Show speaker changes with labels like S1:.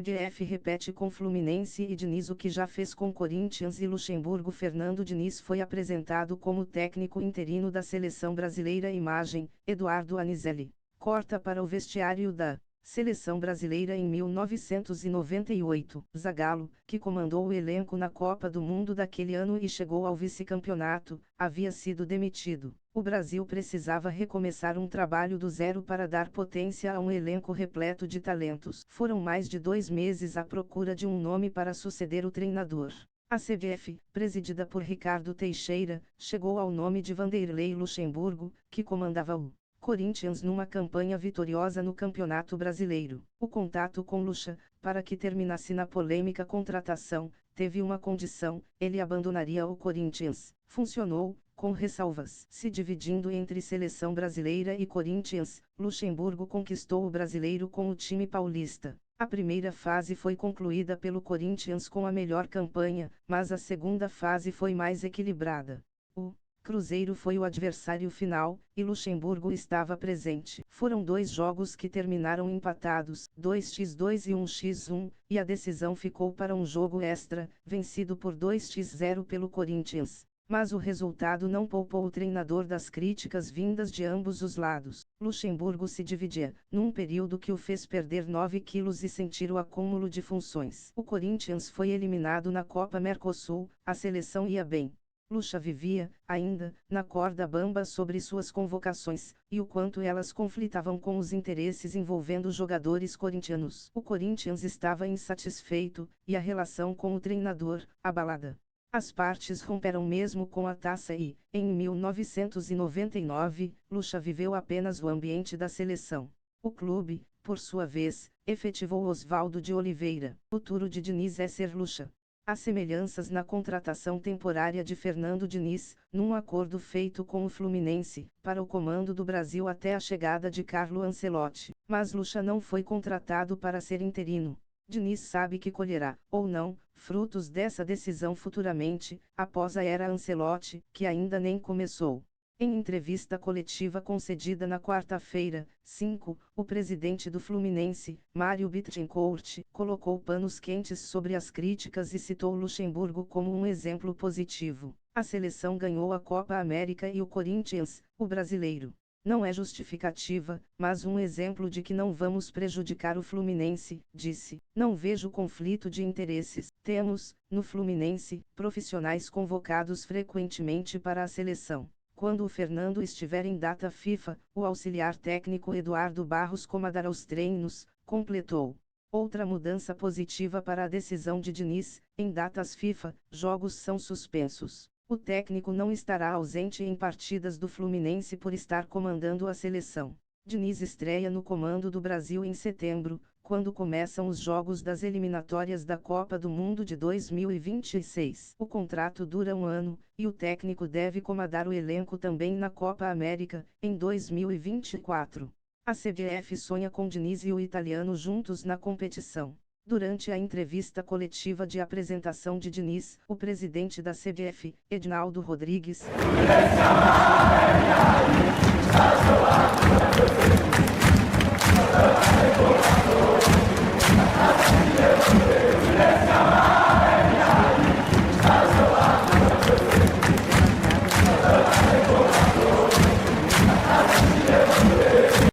S1: CBF repete com Fluminense e Diniz o que já fez com Corinthians e Luxemburgo. Fernando Diniz foi apresentado como técnico interino da seleção brasileira. Imagem, Eduardo Anizelli. Corta para o vestiário da seleção brasileira em 1998. Zagallo, que comandou o elenco na Copa do Mundo daquele ano e chegou ao vice-campeonato, havia sido demitido. O Brasil precisava recomeçar um trabalho do zero para dar potência a um elenco repleto de talentos. Foram mais de 2 meses à procura de um nome para suceder o treinador. A CBF, presidida por Ricardo Teixeira, chegou ao nome de Vanderlei Luxemburgo, que comandava o Corinthians numa campanha vitoriosa no Campeonato Brasileiro. O contato com Lucha, para que terminasse na polêmica contratação, teve uma condição: ele abandonaria o Corinthians. Funcionou, com ressalvas. Se dividindo entre seleção brasileira e Corinthians, Luxemburgo conquistou o brasileiro com o time paulista. A primeira fase foi concluída pelo Corinthians com a melhor campanha, mas a segunda fase foi mais equilibrada. O Cruzeiro foi o adversário final, e Luxemburgo estava presente. Foram 2 jogos que terminaram empatados, 2x2 e 1x1, e a decisão ficou para um jogo extra, vencido por 2x0 pelo Corinthians. Mas o resultado não poupou o treinador das críticas vindas de ambos os lados. Luxemburgo se dividia, num período que o fez perder 9 quilos e sentir o acúmulo de funções. O Corinthians foi eliminado na Copa Mercosul, a seleção ia bem. Lucha vivia, ainda, na corda bamba sobre suas convocações, e o quanto elas conflitavam com os interesses envolvendo jogadores corintianos. O Corinthians estava insatisfeito, e a relação com o treinador, abalada. As partes romperam mesmo com a taça e, em 1999, Lucha viveu apenas o ambiente da seleção. O clube, por sua vez, efetivou Oswaldo de Oliveira. O futuro de Diniz é ser Lucha. Há semelhanças na contratação temporária de Fernando Diniz, num acordo feito com o Fluminense, para o comando do Brasil até a chegada de Carlo Ancelotti. Mas Lucha não foi contratado para ser interino. Diniz sabe que colherá, ou não, frutos dessa decisão futuramente, após a era Ancelotti, que ainda nem começou. Em entrevista coletiva concedida na quarta-feira, 5, o presidente do Fluminense, Mário Bittencourt, colocou panos quentes sobre as críticas e citou Luxemburgo como um exemplo positivo. A seleção ganhou a Copa América e o Corinthians, o brasileiro. Não é justificativa, mas um exemplo de que não vamos prejudicar o Fluminense, disse. Não vejo conflito de interesses. Temos, no Fluminense, profissionais convocados frequentemente para a seleção. Quando o Fernando estiver em data FIFA, o auxiliar técnico Eduardo Barros comandará os treinos, completou. Outra mudança positiva para a decisão de Diniz: em datas FIFA, jogos são suspensos. O técnico não estará ausente em partidas do Fluminense por estar comandando a seleção. Diniz estreia no comando do Brasil em setembro, quando começam os jogos das eliminatórias da Copa do Mundo de 2026. O contrato dura 1 ano, e o técnico deve comandar o elenco também na Copa América, em 2024. A CBF sonha com Diniz e o italiano juntos na competição. Durante a entrevista coletiva de apresentação de Diniz, o presidente da CBF, Edinaldo Rodrigues,